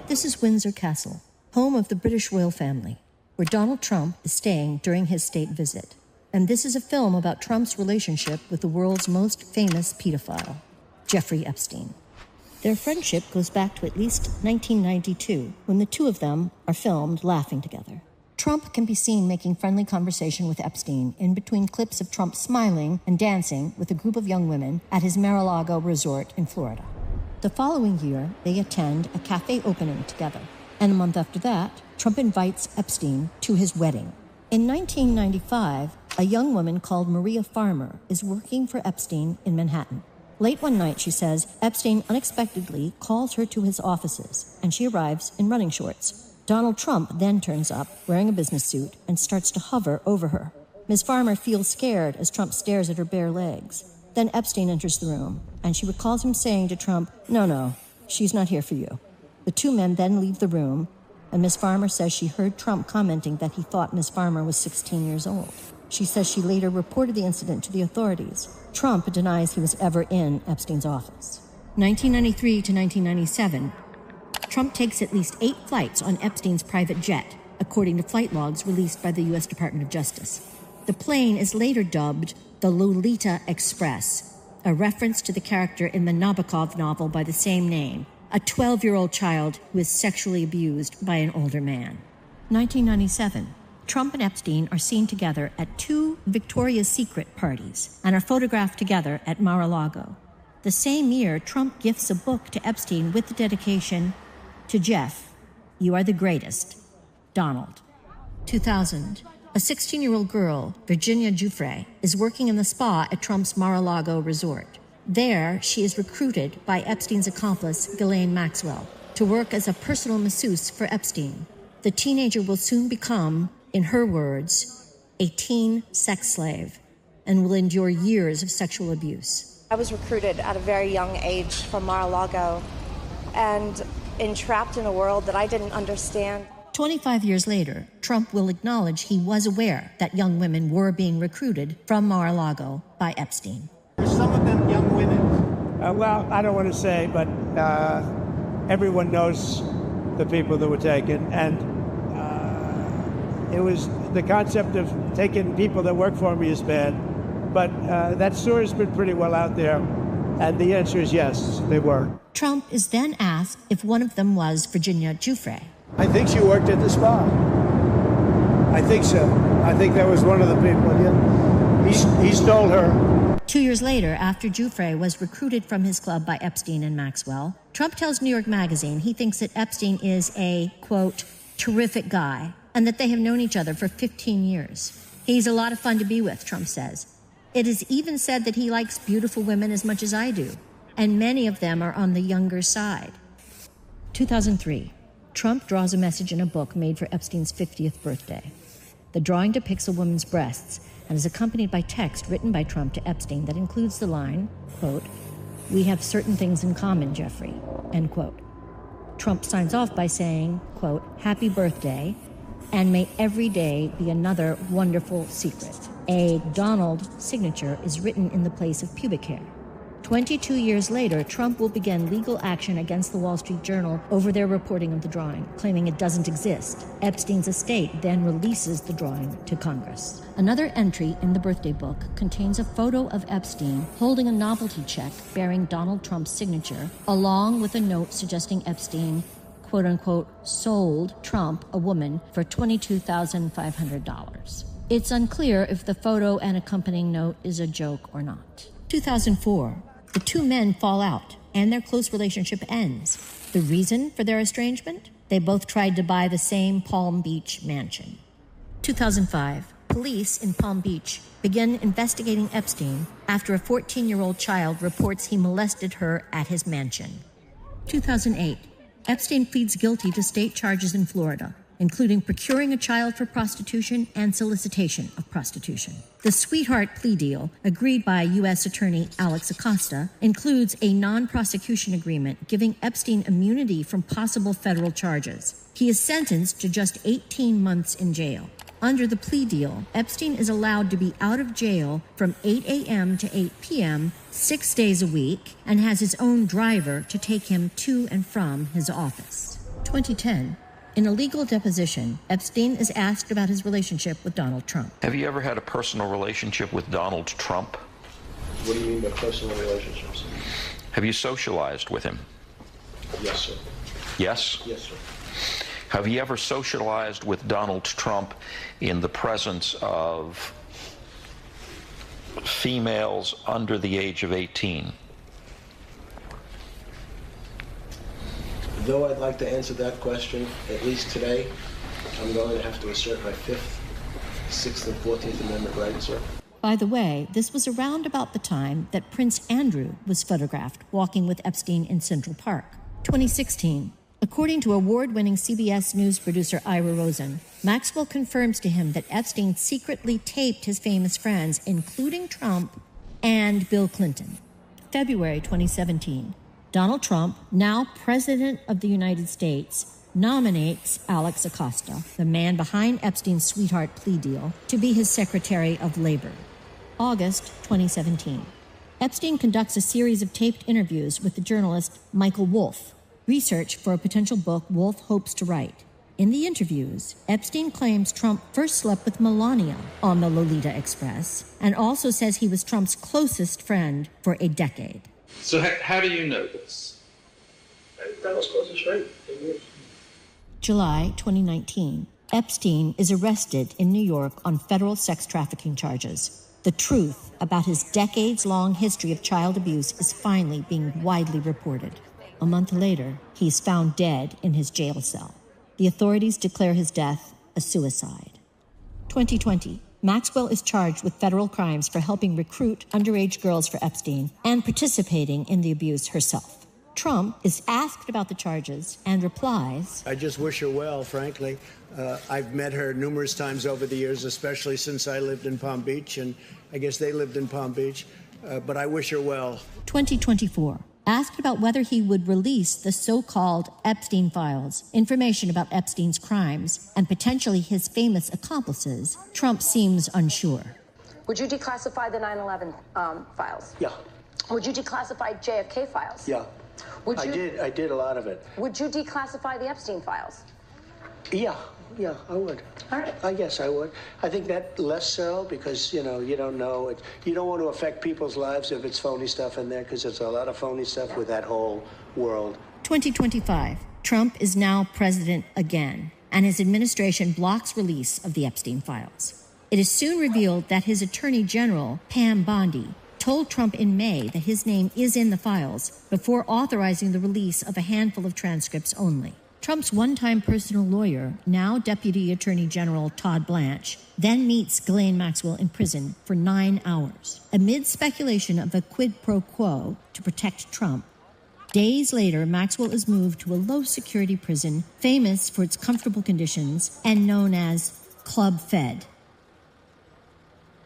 This is Windsor Castle, home of the British royal family, where Donald Trump is staying during his state visit. And this is a film about Trump's relationship with the world's most famous pedophile, Jeffrey Epstein. Their friendship goes back to at least 1992, when the two of them are filmed laughing together. Trump can be seen making friendly conversation with Epstein in between clips of Trump smiling and dancing with a group of young women at his Mar-a-Lago resort in Florida. The following year, they attend a cafe opening together. And a month after that, Trump invites Epstein to his wedding. In 1995, a young woman called Maria Farmer is working for Epstein in Manhattan. Late one night, she says, Epstein unexpectedly calls her to his offices, and she arrives in running shorts. Donald Trump then turns up, wearing a business suit, and starts to hover over her. Ms. Farmer feels scared as Trump stares at her bare legs. Then Epstein enters the room, and she recalls him saying to Trump, "No, she's not here for you." The two men then leave the room, and Ms. Farmer says she heard Trump commenting that he thought Ms. Farmer was 16 years old. She says she later reported the incident to the authorities. Trump denies he was ever in Epstein's office. 1993 to 1997, Trump takes at least 8 flights on Epstein's private jet, according to flight logs released by the U.S. Department of Justice. The plane is later dubbed the Lolita Express, a reference to the character in the Nabokov novel by the same name, a 12-year-old child who is sexually abused by an older man. 1997. Trump and Epstein are seen together at 2 Victoria's Secret parties and are photographed together at Mar-a-Lago. The same year, Trump gifts a book to Epstein with the dedication, "To Jeff, you are the greatest, Donald." 2000. A 16-year-old girl, Virginia Giuffre, is working in the spa at Trump's Mar-a-Lago resort. There, she is recruited by Epstein's accomplice, Ghislaine Maxwell, to work as a personal masseuse for Epstein. The teenager will soon become, in her words, a teen sex slave and will endure years of sexual abuse. I was recruited at a very young age from Mar-a-Lago and entrapped in a world that I didn't understand. 25 years later, Trump will acknowledge he was aware that young women were being recruited from Mar-a-Lago by Epstein. Were some of them young women? Well, I don't want to say, but everyone knows the people that were taken, and it was the concept of taking people that work for me is bad, but that story's been pretty well out there, and the answer is yes, they were. Trump is then asked if one of them was Virginia Giuffre. I think she worked at the spa. I think so. I think that was one of the people. Yeah. He stole her. 2 years later, after Giuffre was recruited from his club by Epstein and Maxwell, Trump tells New York Magazine he thinks that Epstein is a, quote, terrific guy, and that they have known each other for 15 years. He's a lot of fun to be with, Trump says. It is even said that he likes beautiful women as much as I do, and many of them are on the younger side. 2003. Trump draws a message in a book made for Epstein's 50th birthday. The drawing depicts a woman's breasts and is accompanied by text written by Trump to Epstein that includes the line, quote, "We have certain things in common, Jeffrey," end quote. Trump signs off by saying, quote, "Happy birthday, and may every day be another wonderful secret." A Donald signature is written in the place of pubic hair. 22 years later, Trump will begin legal action against the Wall Street Journal over their reporting of the drawing, claiming it doesn't exist. Epstein's estate then releases the drawing to Congress. Another entry in the birthday book contains a photo of Epstein holding a novelty check bearing Donald Trump's signature, along with a note suggesting Epstein, quote-unquote, sold Trump a woman for $22,500. It's unclear if the photo and accompanying note is a joke or not. 2004. The two men fall out, and their close relationship ends. The reason for their estrangement? They both tried to buy the same Palm Beach mansion. 2005. Police in Palm Beach begin investigating Epstein after a 14-year-old child reports he molested her at his mansion. 2008. Epstein pleads guilty to state charges in Florida, including procuring a child for prostitution and solicitation of prostitution. The sweetheart plea deal, agreed by U.S. Attorney Alex Acosta, includes a non-prosecution agreement giving Epstein immunity from possible federal charges. He is sentenced to just 18 months in jail. Under the plea deal, Epstein is allowed to be out of jail from 8 a.m. to 8 p.m. 6 days a week and has his own driver to take him to and from his office. 2010. In a legal deposition, Epstein is asked about his relationship with Donald Trump. Have you ever had a personal relationship with Donald Trump? What do you mean by personal relationships? Have you socialized with him? Yes, sir. Yes? Yes, sir. Have you ever socialized with Donald Trump in the presence of females under the age of 18? Though I'd like to answer that question, at least today, I'm going to have to assert my 5th, 6th, and 14th Amendment rights, sir. By the way, this was around about the time that Prince Andrew was photographed walking with Epstein in Central Park. 2016. According to award-winning CBS News producer Ira Rosen, Maxwell confirms to him that Epstein secretly taped his famous friends, including Trump and Bill Clinton. February 2017. Donald Trump, now President of the United States, nominates Alex Acosta, the man behind Epstein's sweetheart plea deal, to be his Secretary of Labor. August 2017. Epstein conducts a series of taped interviews with the journalist Michael Wolff, research for a potential book Wolff hopes to write. In the interviews, Epstein claims Trump first slept with Melania on the Lolita Express and also says he was Trump's closest friend for a decade. So how do you know this? That was closest, right? July 2019. Epstein is arrested in New York on federal sex trafficking charges. The truth about his decades-long history of child abuse is finally being widely reported. A month later, he's found dead in his jail cell. The authorities declare his death a suicide. 2020. Maxwell is charged with federal crimes for helping recruit underage girls for Epstein and participating in the abuse herself. Trump is asked about the charges and replies, I just wish her well, frankly. I've met her numerous times over the years, especially since I lived in Palm Beach, and I guess they lived in Palm Beach, but I wish her well. 2024. Asked about whether he would release the so-called Epstein files, information about Epstein's crimes, and potentially his famous accomplices, Trump seems unsure. Would you declassify the 9/11 files? Yeah. Would you declassify JFK files? Yeah. Would you, I did a lot of it. Would you declassify the Epstein files? Yeah, I would. All right. I guess I would. I think that less so because, you don't know. You don't want to affect people's lives if it's phony stuff in there because there's a lot of phony stuff with that whole world. 2025. Trump is now president again, and his administration blocks release of the Epstein files. It is soon revealed that his Attorney General, Pam Bondi, told Trump in May that his name is in the files before authorizing the release of a handful of transcripts only. Trump's one-time personal lawyer, now Deputy Attorney General Todd Blanche, then meets Ghislaine Maxwell in prison for 9 hours, amid speculation of a quid pro quo to protect Trump. Days later, Maxwell is moved to a low-security prison famous for its comfortable conditions and known as Club Fed.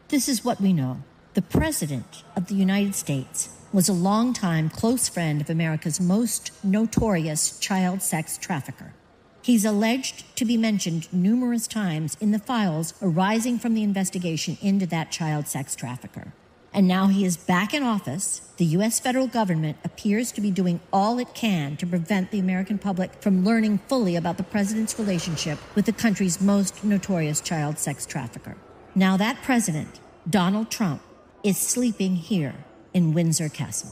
This is what we know. The President of the United States was a longtime close friend of America's most notorious child sex trafficker. He's alleged to be mentioned numerous times in the files arising from the investigation into that child sex trafficker. And now he is back in office. The U.S. federal government appears to be doing all it can to prevent the American public from learning fully about the president's relationship with the country's most notorious child sex trafficker. Now that president, Donald Trump, is sleeping here in Windsor Castle.